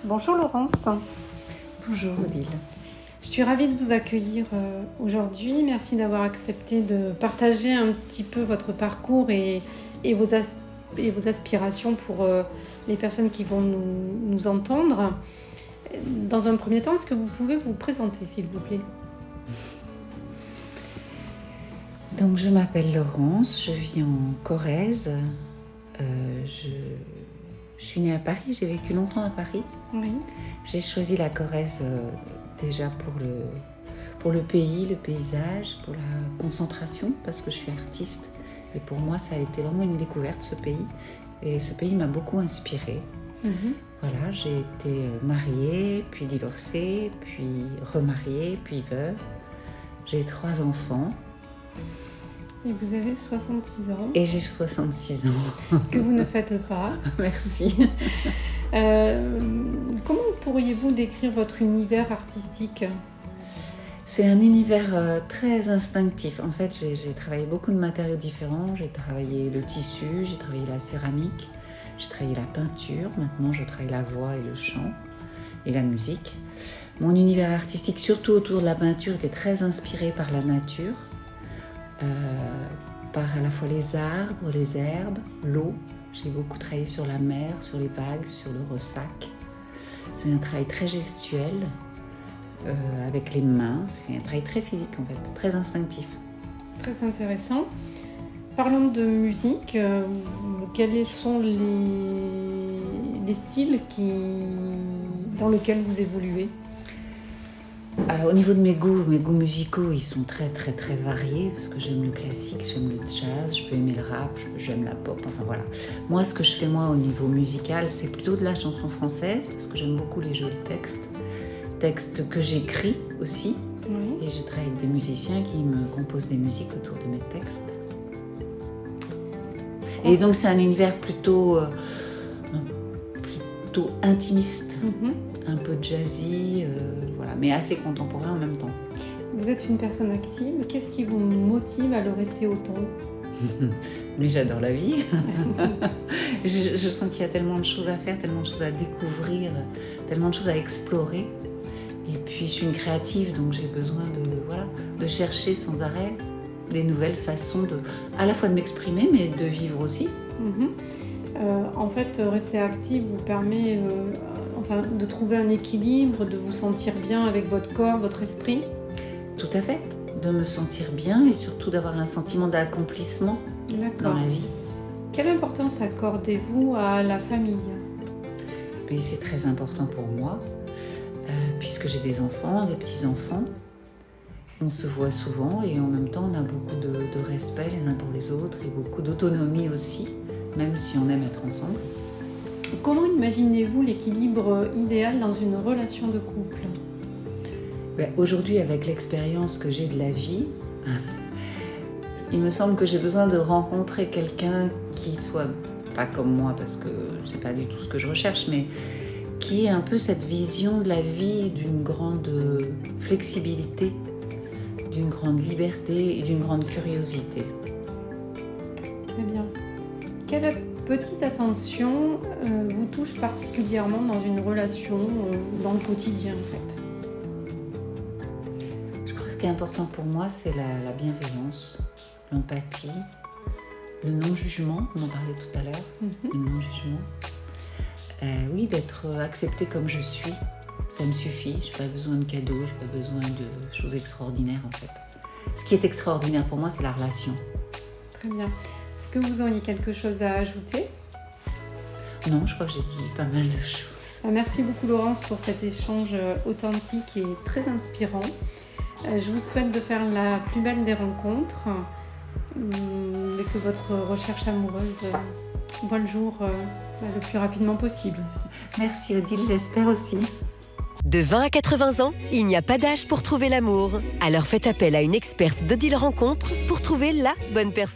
Bonjour Laurence, Bonjour Odile. je suis ravie de vous accueillir aujourd'hui. Merci d'avoir accepté de partager un petit peu votre parcours et vos aspirations pour les personnes qui vont nous entendre. Dans un premier temps, est-ce que vous pouvez vous présenter s'il vous plaît ? Donc je m'appelle Laurence, je vis en Corrèze. Je suis née à Paris, j'ai vécu longtemps à Paris. Oui. J'ai choisi la Corrèze déjà pour le pays, le paysage, pour la concentration, parce que je suis artiste. Et pour moi, ça a été vraiment une découverte, ce pays. Et ce pays m'a beaucoup inspirée. Voilà, j'ai été mariée, puis divorcée, puis remariée, puis veuve. J'ai 3 enfants. Et vous avez 66 ans. Et j'ai 66 ans. Que vous ne faites pas. Merci. Comment pourriez-vous décrire votre univers artistique ? C'est un univers très instinctif. En fait, j'ai travaillé beaucoup de matériaux différents. J'ai travaillé le tissu, j'ai travaillé la céramique, j'ai travaillé la peinture. Maintenant, je travaille la voix et le chant et la musique. Mon univers artistique, surtout autour de la peinture, était très inspiré par la nature. Par à la fois les arbres, les herbes, l'eau. J'ai beaucoup travaillé sur la mer, sur les vagues, sur le ressac. C'est un travail très gestuel, avec les mains. C'est un travail très physique en fait, très instinctif. Très intéressant. Parlons de musique. Quels sont les styles dans lesquels vous évoluez ? Alors, au niveau de mes goûts musicaux, ils sont très très très variés parce que j'aime le classique, j'aime le jazz, je peux aimer le rap, j'aime la pop, enfin voilà. Moi, ce que je fais moi au niveau musical, c'est plutôt de la chanson française parce que j'aime beaucoup les jolis textes que j'écris aussi. Oui. Et je travaille avec des musiciens qui me composent des musiques autour de mes textes. Et donc c'est un univers plutôt intimiste. Un peu jazzy, voilà, mais assez contemporain en même temps. Vous êtes une personne active. Qu'est-ce qui vous motive à le rester autant ? Mais j'adore la vie. je sens qu'il y a tellement de choses à faire, tellement de choses à découvrir, tellement de choses à explorer. Et puis je suis une créative, donc j'ai besoin de chercher sans arrêt des nouvelles façons à la fois de m'exprimer, mais de vivre aussi. En fait, rester active vous permet de trouver un équilibre, de vous sentir bien avec votre corps, votre esprit. Tout à fait, de me sentir bien et surtout d'avoir un sentiment d'accomplissement dans la vie. Quelle importance accordez-vous à la famille ? Mais c'est très important pour moi, puisque j'ai des enfants, des petits-enfants. On se voit souvent et en même temps on a beaucoup de respect les uns pour les autres et beaucoup d'autonomie aussi, même si on aime être ensemble. Comment imaginez-vous l'équilibre idéal dans une relation de couple ? Aujourd'hui, avec l'expérience que j'ai de la vie, il me semble que j'ai besoin de rencontrer quelqu'un qui soit pas comme moi, parce que c'est pas du tout ce que je recherche, mais qui ait un peu cette vision de la vie d'une grande flexibilité, d'une grande liberté et d'une grande curiosité. Très bien. Quelle petite attention vous touche particulièrement dans une relation, dans le quotidien en fait ? Je crois que ce qui est important pour moi, c'est la bienveillance, l'empathie, le non-jugement, on en parlait tout à l'heure, le non-jugement. Oui, d'être acceptée comme je suis, ça me suffit, je n'ai pas besoin de cadeaux, je n'ai pas besoin de choses extraordinaires en fait. Ce qui est extraordinaire pour moi, c'est la relation. Très bien. Est-ce que vous auriez quelque chose à ajouter ? Non, je crois que j'ai dit pas mal de choses. Merci beaucoup Laurence pour cet échange authentique et très inspirant. Je vous souhaite de faire la plus belle des rencontres et que votre recherche amoureuse voit le jour le plus rapidement possible. Merci Odile, j'espère aussi. De 20 à 80 ans, il n'y a pas d'âge pour trouver l'amour. Alors faites appel à une experte d'Odile Rencontre pour trouver la bonne personne.